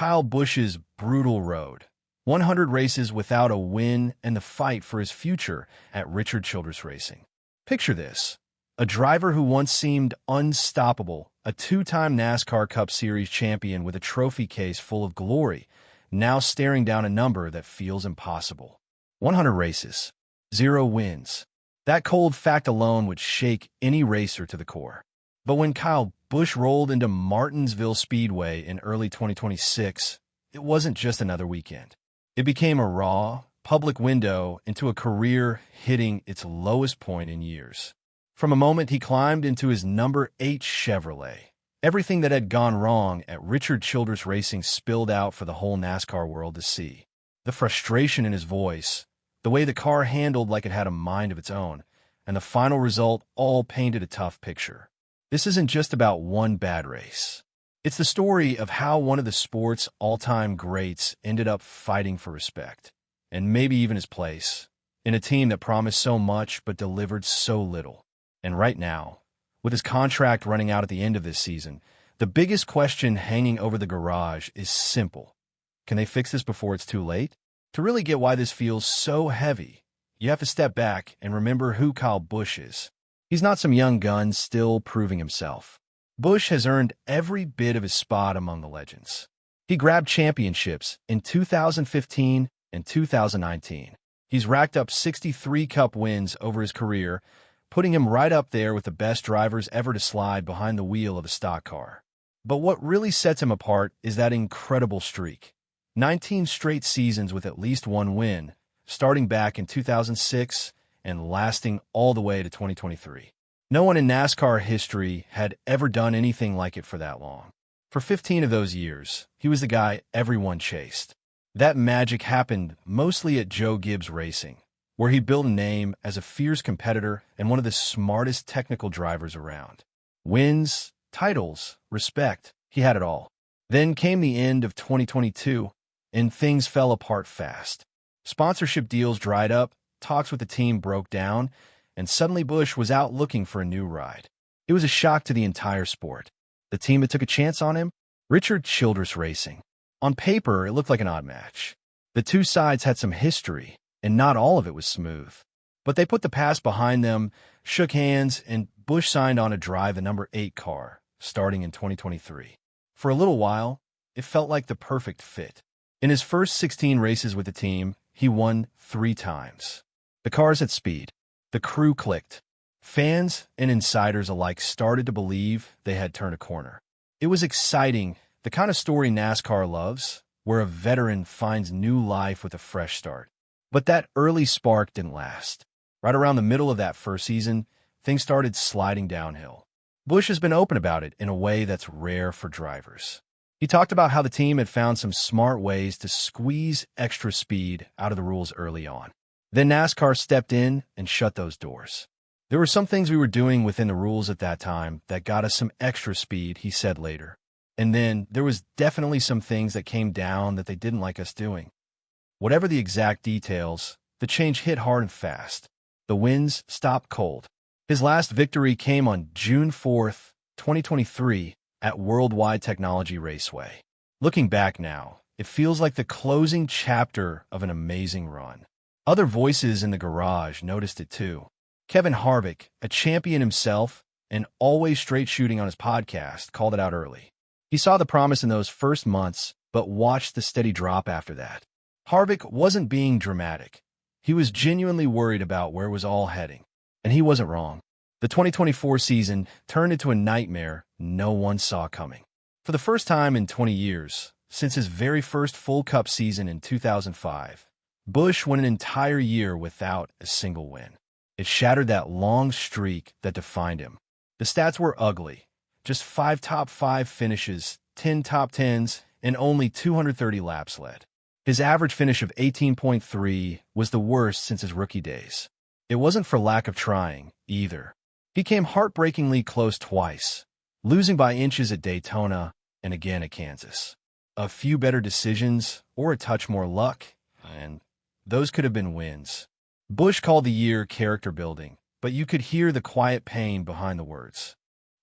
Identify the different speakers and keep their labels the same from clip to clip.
Speaker 1: Kyle Busch's brutal road. 100 races without a win and the fight for his future at Childress Racing. Picture this. A driver who once seemed unstoppable, a two-time NASCAR Cup Series champion with a trophy case full of glory, now staring down a number that feels impossible. 100 races, 0 wins. That cold fact alone would shake any racer to the core. But when Kyle Busch rolled into Martinsville Speedway in early 2026, it wasn't just another weekend. It became a raw, public window into a career hitting its lowest point in years. From a moment he climbed into his number 8 Chevrolet, everything that had gone wrong at Childress Racing spilled out for the whole NASCAR world to see. The frustration in his voice, the way the car handled like it had a mind of its own, and the final result all painted a tough picture. This isn't just about one bad race. It's the story of how one of the sport's all-time greats ended up fighting for respect, and maybe even his place, in a team that promised so much but delivered so little. And right now, with his contract running out at the end of this season, the biggest question hanging over the garage is simple. Can they fix this before it's too late? To really get why this feels so heavy, you have to step back and remember who Kyle Busch is. He's not some young gun still proving himself. Busch has earned every bit of his spot among the legends. He grabbed championships in 2015 and 2019. He's racked up 63 Cup wins over his career, putting him right up there with the best drivers ever to slide behind the wheel of a stock car. But what really sets him apart is that incredible streak. 19 straight seasons with at least one win, starting back in 2006 and lasting all the way to 2023. No one in NASCAR history had ever done anything like it for that long. For 15 of those years, he was the guy everyone chased. That magic happened mostly at Joe Gibbs Racing, where he built a name as a fierce competitor and one of the smartest technical drivers around. Wins, titles, respect, he had it all. Then came the end of 2022, and things fell apart fast. Sponsorship deals dried up, talks with the team broke down, and suddenly Busch was out looking for a new ride. It was a shock to the entire sport. The team that took a chance on him? Childress Racing. On paper, it looked like an odd match. The two sides had some history, and not all of it was smooth. But they put the past behind them, shook hands, and Busch signed on to drive the number 8 car, starting in 2023. For a little while, it felt like the perfect fit. In his first 16 races with the team, he won 3 times. The cars had speed. The crew clicked. Fans and insiders alike started to believe they had turned a corner. It was exciting, the kind of story NASCAR loves, where a veteran finds new life with a fresh start. But that early spark didn't last. Right around the middle of that first season, things started sliding downhill. Busch has been open about it in a way that's rare for drivers. He talked about how the team had found some smart ways to squeeze extra speed out of the rules early on. Then NASCAR stepped in and shut those doors. There were some things we were doing within the rules at that time that got us some extra speed, he said later. And then there was definitely some things that came down that they didn't like us doing. Whatever the exact details, the change hit hard and fast. The wins stopped cold. His last victory came on June 4th, 2023, at Worldwide Technology Raceway. Looking back now, it feels like the closing chapter of an amazing run. Other voices in the garage noticed it too. Kevin Harvick, a champion himself and always straight shooting on his podcast, called it out early. He saw the promise in those first months, but watched the steady drop after that. Harvick wasn't being dramatic. He was genuinely worried about where it was all heading. And he wasn't wrong. The 2024 season turned into a nightmare no one saw coming. For the first time in 20 years, since his very first full Cup season in 2005, Busch went an entire year without a single win. It shattered that long streak that defined him. The stats were ugly. Just 5 top 5 finishes, 10 top 10s, and only 230 laps led. His average finish of 18.3 was the worst since his rookie days. It wasn't for lack of trying, either. He came heartbreakingly close twice, losing by inches at Daytona and again at Kansas. A few better decisions or a touch more luck, and those could have been wins. Busch called the year character building, but you could hear the quiet pain behind the words.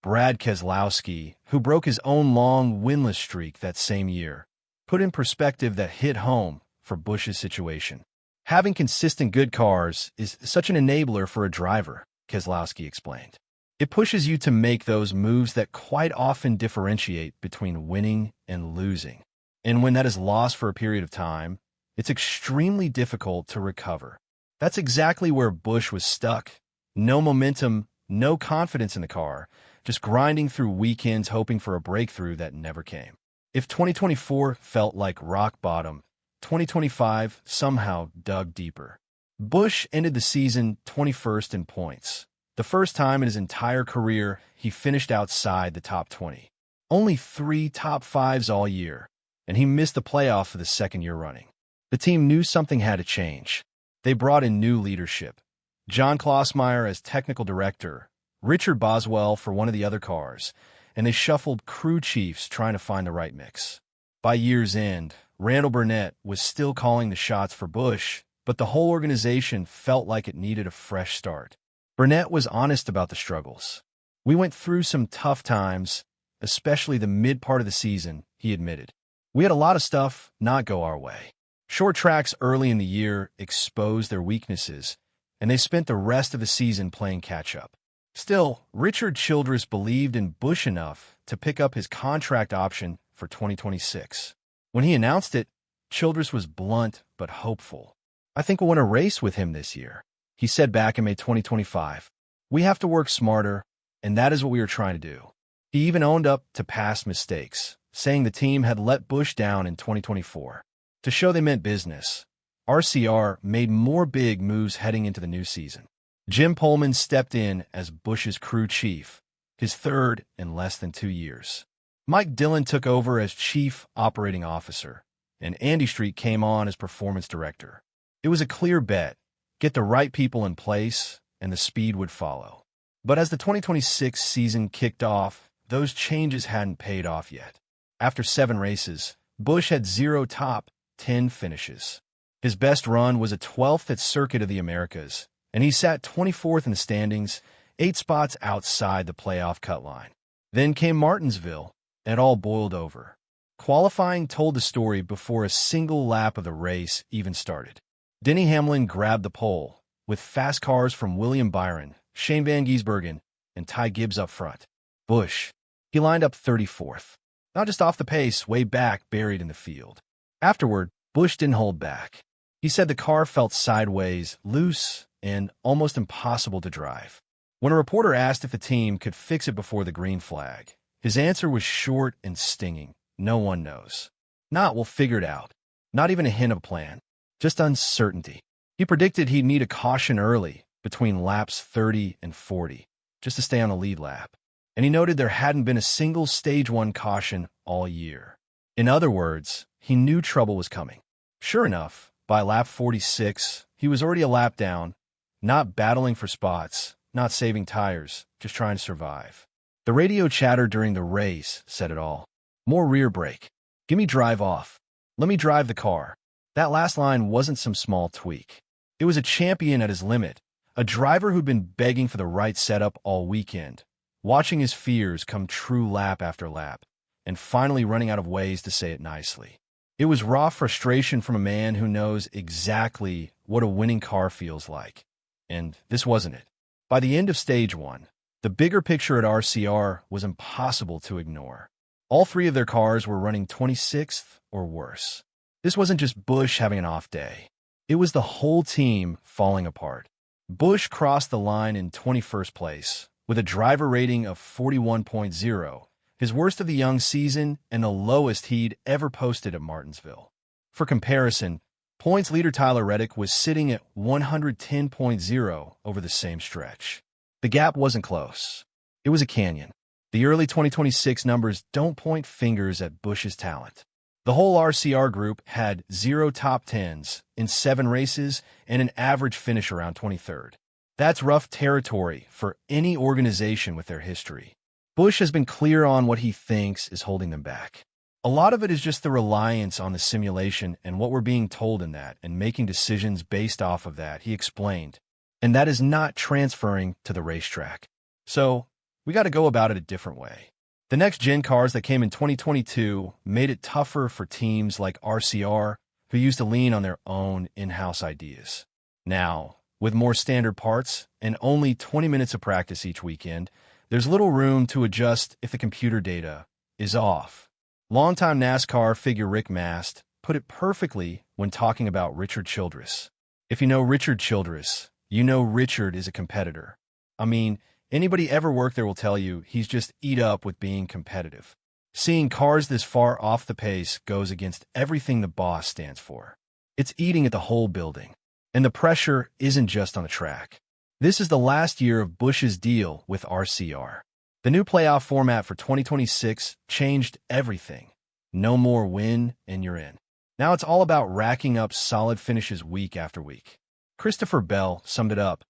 Speaker 1: Brad Keselowski, who broke his own long winless streak that same year, put in perspective that hit home for Busch's situation. Having consistent good cars is such an enabler for a driver, Keselowski explained. It pushes you to make those moves that quite often differentiate between winning and losing. And when that is lost for a period of time, it's extremely difficult to recover. That's exactly where Busch was stuck. No momentum, no confidence in the car, just grinding through weekends hoping for a breakthrough that never came. If 2024 felt like rock bottom, 2025 somehow dug deeper. Busch ended the season 21st in points. The first time in his entire career he finished outside the top 20. Only 3 top 5s all year, and he missed the playoff for the second year running. The team knew something had to change. They brought in new leadership. John Klossmeyer as technical director, Richard Boswell for one of the other cars, and they shuffled crew chiefs trying to find the right mix. By year's end, Randall Burnett was still calling the shots for Busch, but the whole organization felt like it needed a fresh start. Burnett was honest about the struggles. "We went through some tough times, especially the mid part of the season," he admitted. "We had a lot of stuff not go our way." Short tracks early in the year exposed their weaknesses, and they spent the rest of the season playing catch-up. Still, Richard Childress believed in Busch enough to pick up his contract option for 2026. When he announced it, Childress was blunt but hopeful. "I think we'll win a race with him this year," he said back in May 2025. "We have to work smarter, and that is what we are trying to do." He even owned up to past mistakes, saying the team had let Busch down in 2024. To show they meant business, RCR made more big moves heading into the new season. Jim Pullman stepped in as Busch's crew chief, his third in less than 2 years. Mike Dillon took over as chief operating officer, and Andy Street came on as performance director. It was a clear bet: get the right people in place, and the speed would follow. But as the 2026 season kicked off, those changes hadn't paid off yet. After 7 races, Busch had 0 top 10 finishes. His best run was a 12th at Circuit of the Americas, and he sat 24th in the standings, 8 spots outside the playoff cut line. Then came Martinsville, and it all boiled over. Qualifying told the story before a single lap of the race even started. Denny Hamlin grabbed the pole, with fast cars from William Byron, Shane Van Gisbergen, and Ty Gibbs up front. Busch, he lined up 34th. Not just off the pace, way back, buried in the field. Afterward, Busch didn't hold back. He said the car felt sideways, loose, and almost impossible to drive. When a reporter asked if the team could fix it before the green flag, his answer was short and stinging: "No one knows. Not we'll figure it out. Not even a hint of a plan. Just uncertainty." He predicted he'd need a caution early, between laps 30 and 40, just to stay on the lead lap. And he noted there hadn't been a single Stage 1 caution all year. In other words, he knew trouble was coming. Sure enough, by lap 46, he was already a lap down, not battling for spots, not saving tires, just trying to survive. The radio chatter during the race said it all. "More rear brake. Give me drive off. Let me drive the car." That last line wasn't some small tweak. It was a champion at his limit, a driver who'd been begging for the right setup all weekend, watching his fears come true lap after lap, and finally running out of ways to say it nicely. It was raw frustration from a man who knows exactly what a winning car feels like. And this wasn't it. By the end of Stage 1, the bigger picture at RCR was impossible to ignore. All 3 of their cars were running 26th or worse. This wasn't just Busch having an off day. It was the whole team falling apart. Busch crossed the line in 21st place, with a driver rating of 41.0, his worst of the young season and the lowest he'd ever posted at Martinsville. For comparison, points leader Tyler Reddick was sitting at 110.0 over the same stretch. The gap wasn't close. It was a canyon. The early 2026 numbers don't point fingers at Busch's talent. The whole RCR group had 0 top 10s in 7 races and an average finish around 23rd. That's rough territory for any organization with their history. Busch has been clear on what he thinks is holding them back. A lot of it is just the reliance on the simulation and what we're being told in that, and making decisions based off of that, he explained. And that is not transferring to the racetrack. So, we got to go about it a different way. The next-gen cars that came in 2022 made it tougher for teams like RCR, who used to lean on their own in-house ideas. Now, with more standard parts and only 20 minutes of practice each weekend, there's little room to adjust if the computer data is off. Longtime NASCAR figure Rick Mast put it perfectly when talking about Richard Childress. If you know Richard Childress, you know Richard is a competitor. I mean, anybody ever worked there will tell you he's just eat up with being competitive. Seeing cars this far off the pace goes against everything the boss stands for. It's eating at the whole building. And the pressure isn't just on the track. This is the last year of Busch's deal with RCR. The new playoff format for 2026 changed everything. No more win and you're in. Now it's all about racking up solid finishes week after week. Christopher Bell summed it up.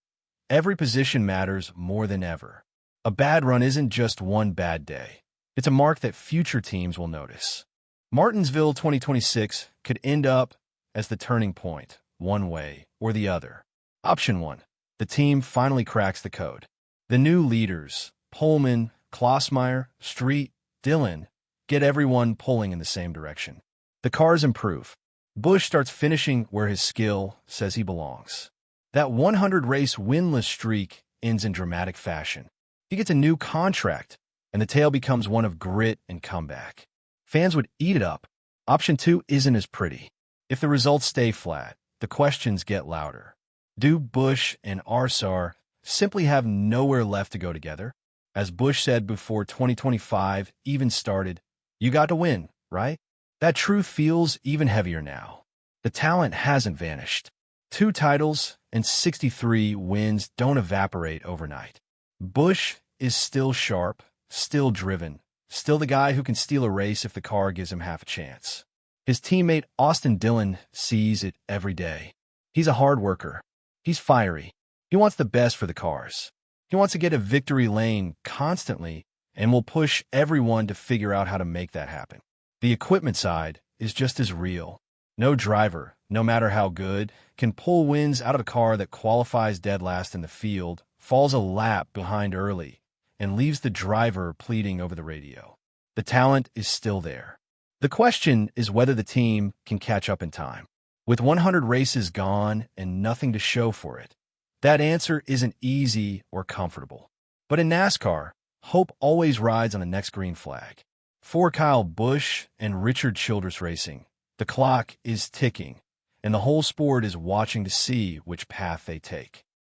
Speaker 1: Every position matters more than ever. A bad run isn't just one bad day. It's a mark that future teams will notice. Martinsville 2026 could end up as the turning point, one way or the other. Option 1. The team finally cracks the code. The new leaders, Pullman, Klossmeyer, Street, Dillon, get everyone pulling in the same direction. The cars improve. Busch starts finishing where his skill says he belongs. That 100-race winless streak ends in dramatic fashion. He gets a new contract, and the tale becomes one of grit and comeback. Fans would eat it up. Option 2 isn't as pretty. If the results stay flat, the questions get louder. Do Busch and RCR simply have nowhere left to go together? As Busch said before 2025 even started, you got to win, right? That truth feels even heavier now. The talent hasn't vanished. 2 titles and 63 wins don't evaporate overnight. Busch is still sharp, still driven, still the guy who can steal a race if the car gives him half a chance. His teammate Austin Dillon sees it every day. He's a hard worker. He's fiery. He wants the best for the cars. He wants to get a victory lane constantly and will push everyone to figure out how to make that happen. The equipment side is just as real. No driver, no matter how good, can pull wins out of a car that qualifies dead last in the field, falls a lap behind early, and leaves the driver pleading over the radio. The talent is still there. The question is whether the team can catch up in time. With 100 races gone and nothing to show for it, that answer isn't easy or comfortable. But in NASCAR, hope always rides on the next green flag. For Kyle Busch and Richard Childress Racing, the clock is ticking, and the whole sport is watching to see which path they take.